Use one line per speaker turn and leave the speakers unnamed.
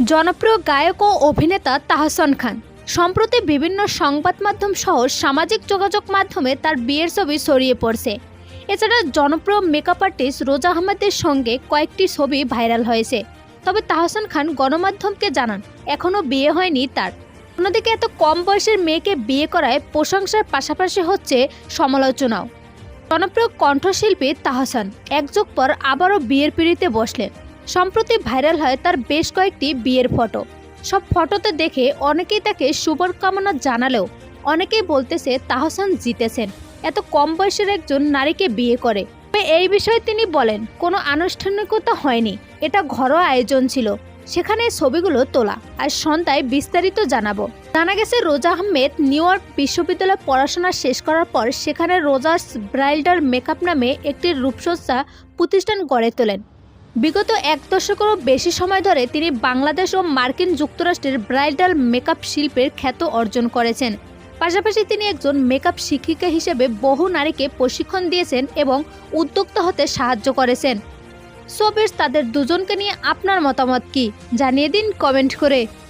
জনপ্রিয় গায়ক ও অভিনেতা তাহসান খান সম্প্রতি বিভিন্ন সংবাদ মাধ্যম সহ সামাজিক যোগাযোগ মাধ্যমে তার বিয়ের ছবি ছড়িয়ে পড়ছে। এছাড়া জনপ্রিয় মেকআপ আর্টিস্ট রোজা আহমেদের সঙ্গে কয়েকটি ছবি ভাইরাল হয়েছে। তবে তাহসান খান গণমাধ্যমকে জানান এখনও বিয়ে হয়নি তার। অন্যদিকে এত কম বয়সের মেয়েকে বিয়ে করায় প্রশংসার পাশাপাশি হচ্ছে সমালোচনাও। জনপ্রিয় কণ্ঠশিল্পী তাহসান এক যুগ পর আবারও বিয়ের পিঁড়িতে বসলেন। সম্প্রতি ভাইরাল হয় তার বেশ কয়েকটি বিয়ের ফটো। সব ফটোতে দেখে অনেকেই তাকে শুভকামনা জানালেও অনেকেই বলতেছে তাহসান জিতেছেন এত কম বয়সের একজন নারীকে বিয়ে করে। তবে এই বিষয়ে তিনি বলেন, কোনো আনুষ্ঠানিকতা হয়নি, এটা ঘরোয়া আয়োজন ছিল, সেখানে ছবিগুলো তোলা, আর সন্ধ্যায় বিস্তারিত জানাবো। জানা গেছে রোজা আহমেদ নিউ ইয়র্ক বিশ্ববিদ্যালয়ে পড়াশোনা শেষ করার পর সেখানে রোজার্স ব্রাইডাল মেকআপ নামে একটি রূপসজ্জা প্রতিষ্ঠান গড়ে তোলেন। বিগত এক দশকেরও বেশি সময় ধরে তিনি বাংলাদেশ ও মার্কিন যুক্তরাষ্ট্রের ব্রাইডাল মেকআপ শিল্পের খ্যাত অর্জন করেছেন। পাশাপাশি তিনি একজন মেকআপ শিক্ষিকা হিসেবে বহু নারীকে প্রশিক্ষণ দিয়েছেন এবং উদ্যোক্তা হতে সাহায্য করেছেন। সো বেশ, তাদের দুজনকে নিয়ে আপনার মতামত কি জানিয়ে দিন কমেন্ট করে।